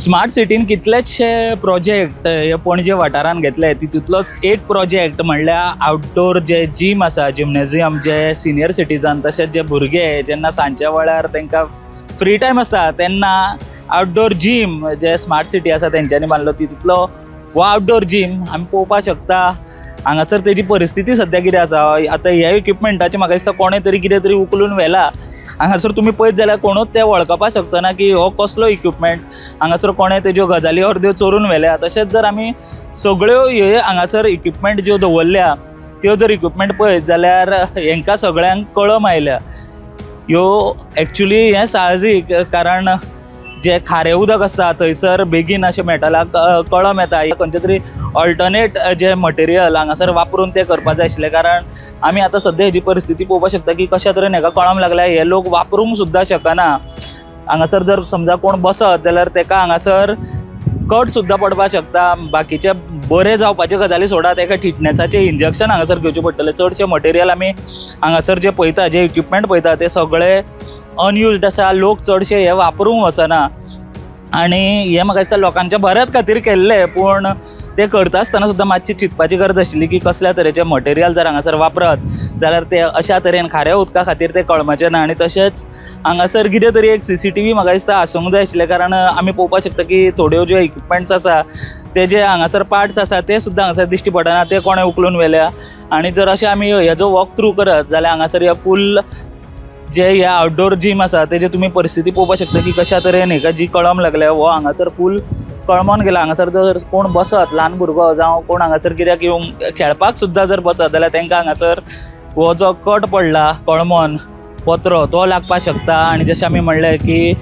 Smart सिटीन कितलेशे project हे पणजे वाठारान घेतले, तितूंतलोच एक प्रोजेक्ट म्हणल्यार आउटडोर जे जीम आसा, जिमनेजियम जे सिनियर सिटीजन तशेंच जे भुरगे जेन्ना सांजच्या वेळार तांकां फ्री टायम आसता तेन्ना आउटडोर जीम जे स्मार्ट सिटी आसा तेंच्यांनी बांदलो, तितूंतलो हो आउटडोर जीम आमी पळोवपाक शकता. हांगासर तेजी परिस्थिती सद्या कितें आसा, आतां ह्या इक्विपमेंटाचे म्हाका दिसता कोणें तरी कितें तरी उखलून व्हेला. हांगासर तुमी पळयत जाल्यार कोणूच तें वळखपाक शकचो ना की हो कसलो इक्विपमेंट, हांगासर कोणें तेज्यो गजाली अर्द्यो चोरून व्हेल्या. तशेंच जर आमी सगळ्यो हे हांगासर इक्विपमेंट ज्यो दवरल्या त्यो जर इक्विपमेंट पळयत जाल्यार हांकां सगळ्यांक कळम आयल्या. ह्यो एक्चुली हें साहजीक, कारण जे खारें उदक आसता थंयसर बेगीन अशें मेटलाक कळम येता. खंयचे तरी ऑल्टरनेट जे मटेरियल हांगासर वापरून ते करपाक जाय आशिल्ले, कारण आमी आतां सद्या हेजी परिस्थिती पळोवपाक शकता की कशा तरेन हेका कळम लागल्या, हे लोक वापरूंक सुद्दां शकना. हांगासर जर समजा कोण बसत जाल्यार तेका हांगासर कट सुद्दां पडपाक शकता. बाकीचे बरे जावपाचे गजाली सोडात, एका टिटनेसाचें इंजेक्शन हांगासर घेवचें पडटलें. चडशे मटेरियल आमी हांगासर जे पळयता, जे इक्विपमेंट पळयता ते सगळे अनयुज्ड आसा. लोक चडशे हे वापरूंक वचना आनी हे म्हाका दिसता लोकांच्या बऱ्याच खातीर केल्ले, पूण ते करता आसतना सुद्दां मातशी चिंतपाची गरज आशिल्ली की कसल्या तरेचे मटेरियल जर हांगासर वापरत जाल्यार ते अशा तरेन खाऱ्या उदका खातीर ते कळमाचें ना. आनी तशेंच हांगासर कितें तरी एक CCTV म्हाका दिसता आसूंक जाय आशिल्लें, कारण आमी पळोवपाक शकता की थोड्यो ज्यो इक्विपमेंट्स आसा ते जे हांगासर पार्ट्स आसा ते सुद्दां हांगासर दिश्टी पडना, ते कोणें उखलून व्हेल्या. आनी जर अशें आमी हेजो वॉक थ्रू करत जाल्यार हांगासर ह्या फूल जे ह्या आउटडोर जीम आसा तेजे तुमी परिस्थिती पळोवपाक शकता की कशा तरेन हेका जी कळम लागल्या हो हांगासर फूल कळमोन गेला. हांगासर जर कोण बसत, ल्हान भुरगो जावं कोण हांगासर कित्याक येवंक खेळपाक सुद्दां जर बसत जाल्यार तांकां हांगासर हो जो कट पडला कळमोन पत्रो तो लागपाक शकता. आनी जशें आमी म्हणलें की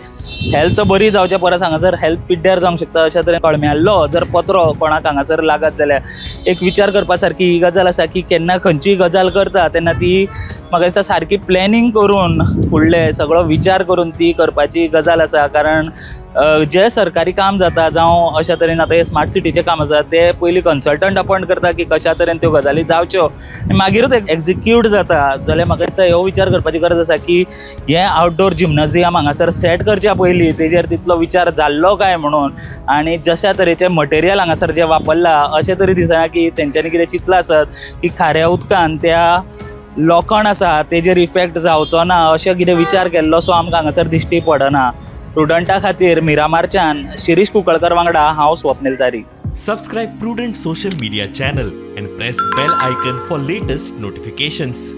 हेल्थ बरी जावचे परस हांगासर हेल्थ पिड्ड्यार जावंक शकता. अशा तरेन कळम्याल्लो जर पत्रो कोणाक हांगासर लागत जाल्यार एक विचार करपा सारकी ही गजाल आसा की केन्ना खंयचीय गजाल करता तेन्ना ती म्हाका दिसता सारकी प्लॅनिंग करून फुडले सगळो विचार करून ती करपाची गजाल आसा. कारण जे सरकारी काम जाता जावं अशा तरेन आतां हे स्मार्ट सिटीचें काम आसा ते पयलीं कन्सल्टंट अपॉयंट करता की कशा तरेन त्यो गजाली जावच्यो आनी मागीरूच एक्झिक्यूट जाता. जाल्यार म्हाका दिसता हो विचार करपाची गरज आसा की हे आउटडोर जिमनाजियम हांगासर सेट करच्या पयलीं तेजेर तितलो विचार जाल्लो काय म्हणून, आनी जशा तरेचे मटेरियल हांगासर जे वापरला अशें तरी दिसना की तेंच्यांनी कितें चिंतलां आसत की खाऱ्या उदकान त्या लोखंड आसा तेजेर इफेक्ट जावचो ना अशें कितें विचार केल्लो सो आमकां हांगासर दिश्टी पडना. स्टुडंटा खातीर मिरामारच्यान शिरीश कुंकळकर वांगडा हांव स्वप्नील तारी. Subscribe Prudent social media channel and press bell icon for latest notifications.